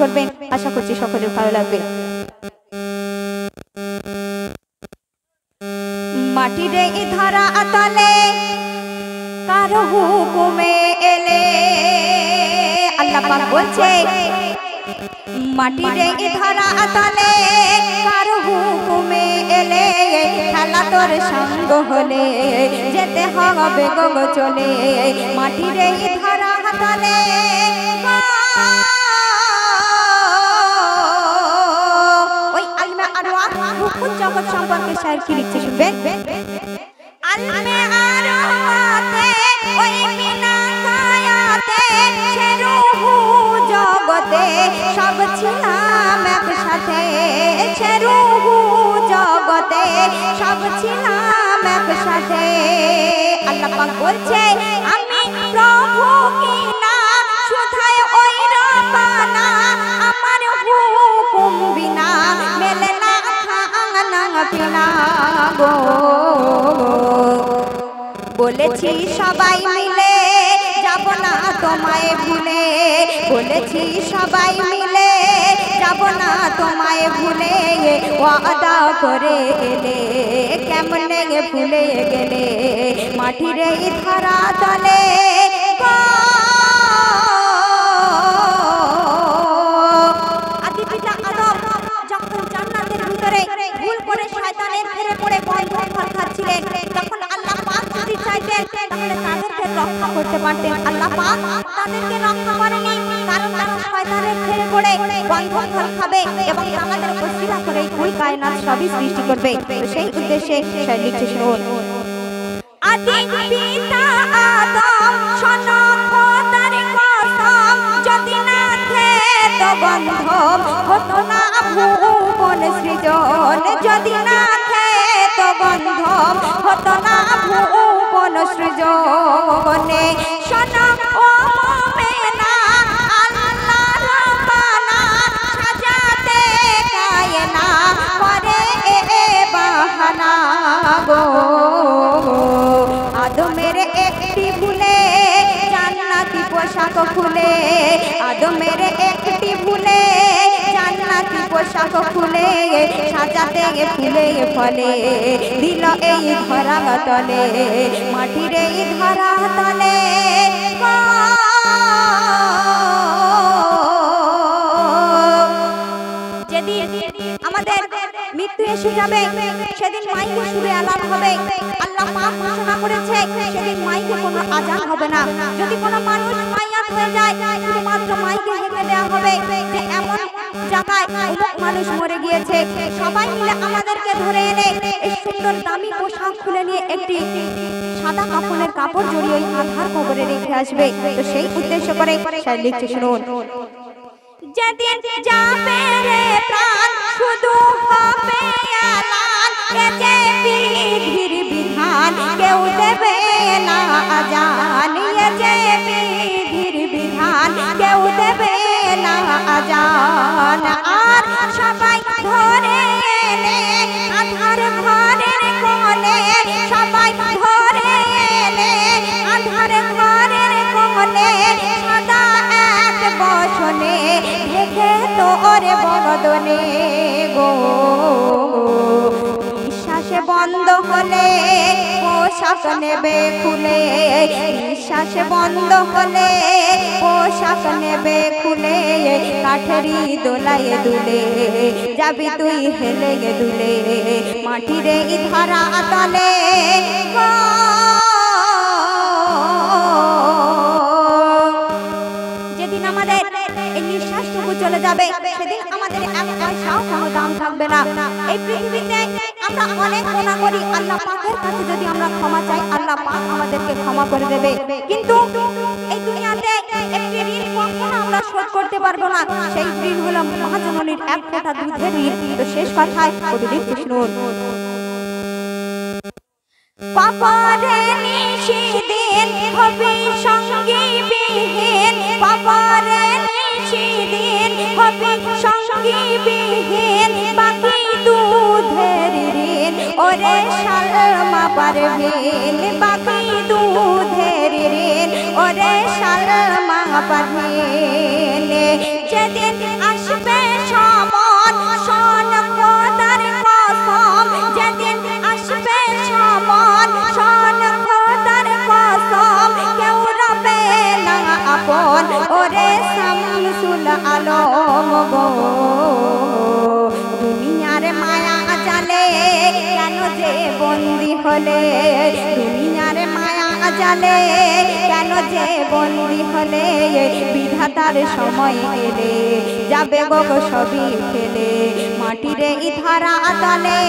করবেন, আশা করছি সকলের ভালো লাগবে। মাটির এই ধরা তলে কারো হুকুমে এলে, আল্লাহ পাক বলছে মাটির এই ধরা তলে কারো হুকুমে এলে, খেলা তোর সঙ্গ হলে যেতে হবে গো চলে। মাটির এই ধরা তলে ওই আলমে আরওয়াহ রুহুল জগৎ সম্পর্কে শায়ের কি লিখছে শুনবেন। আলমে আরওয়াতে ওই বিনা কায়াতে সে রুহু জগতে সব ছিলাম একসাথে, সে রুহু জগতে সব ছিলাম একসাথে। আল্লাহ পাক বলছে আমি প্রভু কিনা শুধায় ওই রব্বানা, আমার হুকুম বিনা মেলে না খানা পিনা গো। বলেছি সবাই মিলে যাব না তোমায় ভুলে, বলেছি সবাই মিলে যাব না তোমায় ভুলে, ওয়াদা করে গেলে কেমনে ভুলে গেলে। মাটির এই ধরা তলে আদি পিতা আদম যখন জান্নাতের ভিতরে ভুল করে শয়তানের ফেরে পড়ে বন্ধন ফল খাচ্ছিলেন, তখন আল্লাহ পাক যদি চাইতেন তাহলে তাদেরকে রক্ষা করতে পারতেন। আল্লাহ পাক তাদেরকে রক্ষা করেনি, কারণ তারা শয়তানের ফেরে পড়ে বন্ধন ফল খাবে এবং আমাদের ওসিলা করে কুল কায়নাত সবই সৃষ্টি করবে। সেই উদ্দেশ্যে শায়ের লিখছে শুনুন। আদি পিতা আদম শোনো খোদার কসম, যদি না খেত গন্ধম হতো না ভুবন সৃজন, যদি না খেত গন্ধম হতো না ভুবন সৃজনে। শোনো ও মুমিনা আল্লাহ রব্বানা সাজাতে কায়না করে বাহানা গো। আদমের একটি ভুলে জান্নাতি পোশাক খুলে, আদমের একটি ভুলে জান্নাতি পোশাক খুলে, সাজাতে ফুলে ফলে দিল এই ধরা তলে। মাটির এই ধরা তলে যেদিন আমাদের মৃত্যু এসে যাবে সেদিন মাইকে সুরে আলাপ হবে। আল্লাহ পাক ঘোষণা করেছে সেদিন মাইকে কোনো আজান হবে না। যদি কোনো মানুষ মাইয়াত হয়ে যায় শুধুমাত্র মাইকে হেঁকে দেওয়া হবে যে এমন জায়গায় অমুক মানুষ মরে গিয়েছে। সবাই মিলে আমাদেরকে ধরে এনে এই সুন্দর দামি পোশাক খুলে নিয়ে একটি সাদা কাপড়ের কাপড় জড়িয়ে ওই আধার কবরে রেখে আসবে। তো সেই উদ্দেশ্য করে শায়ের লিখছে শুনুন। যেদিন যাবে রে প্রাণ শুধু হবে এলান, এ যে বিধির বিধান কেউ দেবে না আজান, এ যে বিধির বিধান কেউ দেবে না আজান। আর সবাই ধরে এনে আধার ঘরের কোণে, সবাই ধরে এনে আধার ঘরের কোণে, সাদা এক বসনে ঢেকে তোর বদনে গো। নিঃশ্বাস বন্ধ হলে পোশাক নেবে খুলে, নিঃশ্বাস বন্ধ হলে পোশাক নেবে খুলে, কাঠেরি দোলায় দুলে যাবি তুই হেলে দুলে। মাটির এই ধরা তলে যেদিন আমাদের এই নিঃশ্বাসটুকু চলে যাবে সেদিন আমাদের এক পয়সাও কোনো দাম থাকবে না। এই পৃথিবীতে আমরা অনেক গুনাহ করি, আল্লাহ পাকের কাছে যদি আমরা ক্ষমা চাই আল্লাহ পাক আমাদেরকে ক্ষমা করে দেবে। কিন্তু এই দুনিয়াতে একটি ঋণ কখনো আমরা শোধ করতে পারবো না, সেই ঋণ হলো মহাজননীর এক ফোঁটা দুধের ঋণ। তো শেষ কথায় কবি লিখছে শুনুন। পাপারে নিশিদিন হবি সঙ্গী বিহীন, পাপারে নিশিদিন হবি সঙ্গী বিহীন, বাকি দুধের ঋণ ওরে শালমা পারভিন, বাকি দুধের ঋণ ওরে শালমা পারভিন। যেদিন আসবে সমন শোন খোদার কসম যেদিন আসবে সমন শোন খোদার কসম কেউ রবে না আপন ওরে শামসুল আলম গো দুনিয়ার মায়া জালে কেন যে বন্দি হলে দুনিয়ার মায়া জালে কেন যে বন্দি হলে বিধাতার সময় এলে যাবে গো সবই ফেলে মাটিরে ধরা তলে